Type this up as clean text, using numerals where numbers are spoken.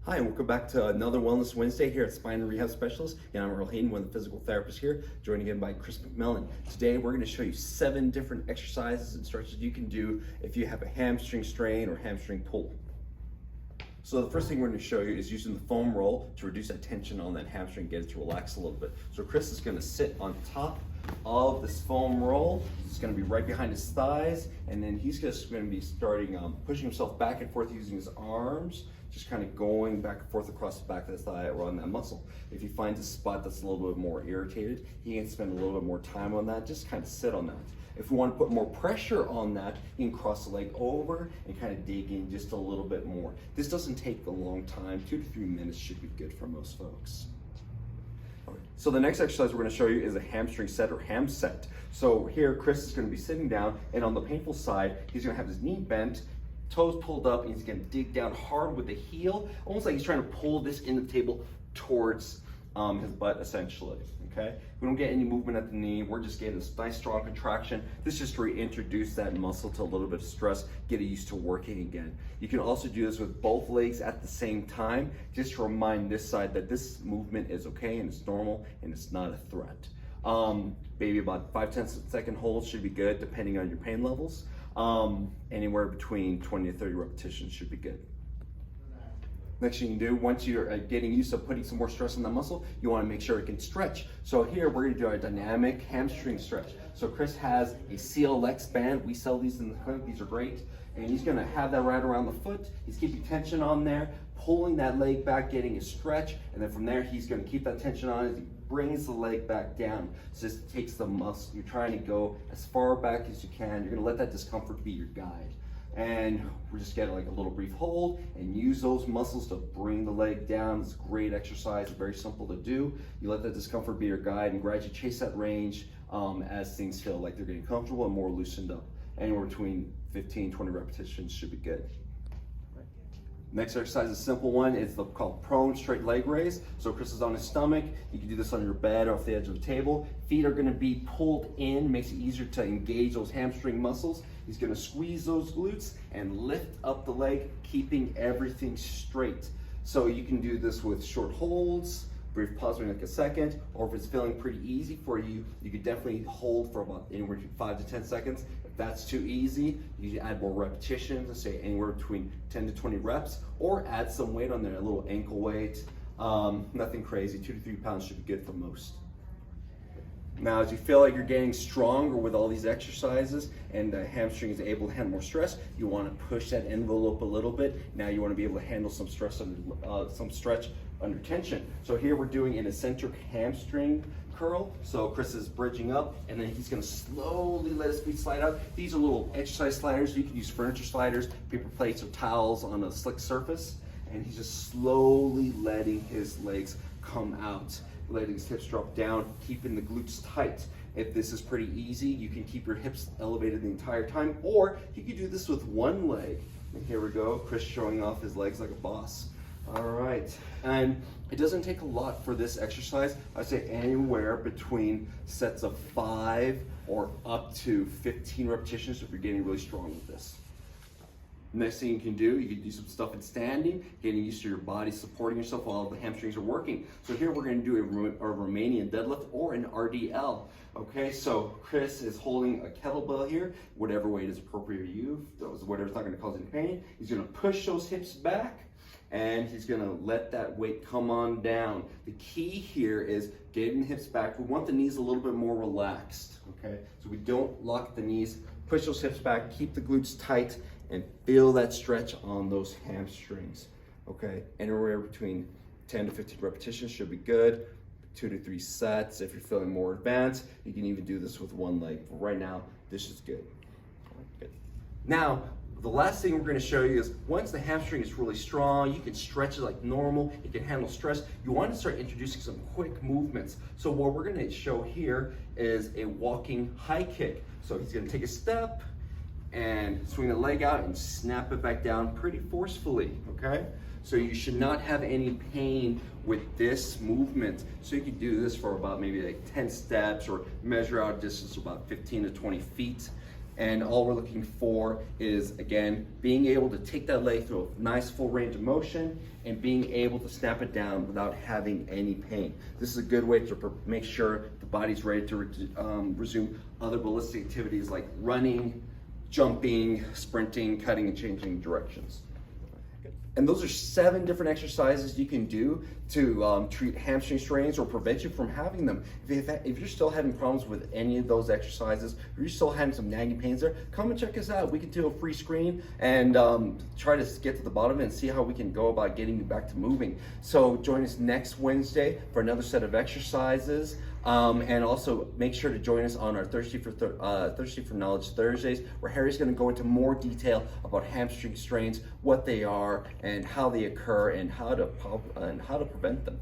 Hi, and welcome back to another Wellness Wednesday here at Spine and Rehab Specialists. And I'm Earl Hayden, one of the physical therapists here, joined again by Chris McMillen. Today, we're going to show you 7 different exercises and stretches you can do if you have a hamstring strain or hamstring pull. So the first thing we're going to show you is using the foam roll to reduce that tension on that hamstring, get it to relax a little bit. So Chris is going to sit on top of this foam roll. It's going to be right behind his thighs, and then he's just going to be starting pushing himself back and forth using his arms, just kind of going back and forth across the back of his thigh around that muscle. If he finds a spot that's a little bit more irritated, he can spend a little bit more time on that, just kind of sit on that. If we want to put more pressure on that, you can cross the leg over and kind of dig in just a little bit more. This doesn't take a long time. 2 to 3 minutes should be good for most folks. So the next exercise we're going to show you is a hamstring set or ham set. So here Chris is going to be sitting down, and on the painful side, he's going to have his knee bent, toes pulled up, and he's going to dig down hard with the heel, almost like he's trying to pull this in the table towards his butt, essentially. Okay, we don't get any movement at the knee. We're just getting this nice strong contraction. This is just to reintroduce that muscle to a little bit of stress, get it used to working again. You can also do this with both legs at the same time, just to remind this side that this movement is okay and it's normal and it's not a threat. Maybe about 5-10 second holds should be good depending on your pain levels. Anywhere between 20 to 30 repetitions should be good. Next thing you can do, once you're getting used to putting some more stress on the muscle, you want to make sure it can stretch. So here we're going to do our dynamic hamstring stretch. So Chris has a CLX band. We sell these in the clinic. These are great. And he's going to have that right around the foot. He's keeping tension on there, pulling that leg back, getting a stretch. And then from there, he's going to keep that tension on as he brings the leg back down. So this takes the muscle. You're trying to go as far back as you can. You're going to let that discomfort be your guide. And we're just getting like a little brief hold and use those muscles to bring the leg down. It's a great exercise, very simple to do. You let that discomfort be your guide and gradually chase that range as things feel like they're getting comfortable and more loosened up. Anywhere between 15, 20 repetitions should be good. Next exercise is a simple one. It's called prone straight leg raise. So Chris is on his stomach. You can do this on your bed or off the edge of the table. Feet are going to be pulled in, makes it easier to engage those hamstring muscles. He's going to squeeze those glutes and lift up the leg, keeping everything straight. So you can do this with short holds, brief pause maybe like a second, or if it's feeling pretty easy for you, you could definitely hold for about anywhere between 5 to 10 seconds. If that's too easy, you can add more repetitions, let's say anywhere between 10 to 20 reps, or add some weight on there, a little ankle weight. Nothing crazy, 2 to 3 pounds should be good for most. Now, as you feel like you're getting stronger with all these exercises and the hamstring is able to handle more stress, you want to push that envelope a little bit. Now you want to be able to handle some stress under, some stretch under tension. So here we're doing an eccentric hamstring curl. So Chris is bridging up, and then he's going to slowly let his feet slide out. These are little exercise sliders. You can use furniture sliders, paper plates, or towels on a slick surface. And he's just slowly letting his legs come out, letting his hips drop down, keeping the glutes tight. If this is pretty easy, you can keep your hips elevated the entire time, or you can do this with one leg. And here we go, Chris showing off his legs like a boss. All right, and it doesn't take a lot for this exercise. I'd say anywhere between sets of 5 or up to 15 repetitions if you're getting really strong with this. Next thing you can do some stuff in standing, getting used to your body supporting yourself while the hamstrings are working. So here we're going to do a Romanian deadlift or an RDL. Okay, so Chris is holding a kettlebell here, whatever weight is appropriate to you, whatever's not going to cause any pain. He's going to push those hips back, and he's going to let that weight come on down. The key here is getting the hips back. We want the knees a little bit more relaxed, okay? So we don't lock the knees, push those hips back, keep the glutes tight, and feel that stretch on those hamstrings, okay? Anywhere between 10 to 15 repetitions should be good. 2 to 3 sets. If you're feeling more advanced, you can even do this with one leg. But right now, this is good. Good. Now, the last thing we're going to show you is once the hamstring is really strong, you can stretch it like normal, it can handle stress. You want to start introducing some quick movements. So what we're going to show here is a walking high kick. So he's going to take a step and swing the leg out and snap it back down pretty forcefully, okay? So you should not have any pain with this movement. So you can do this for about maybe like 10 steps or measure out a distance of about 15 to 20 feet. And all we're looking for is, again, being able to take that leg through a nice full range of motion and being able to snap it down without having any pain. This is a good way to make sure the body's ready to resume other ballistic activities like running, jumping, sprinting, cutting, and changing directions. And those are 7 different exercises you can do to treat hamstring strains or prevent you from having them. If you're still having problems with any of those exercises, or you're still having some nagging pains there, come and check us out. We can do a free screen and try to get to the bottom of it and see how we can go about getting you back to moving. So join us next Wednesday for another set of exercises. And also make sure to join us on our Thirsty for Knowledge Thursdays, where Harry's going to go into more detail about hamstring strains, what they are, and how they occur, and how to prevent them.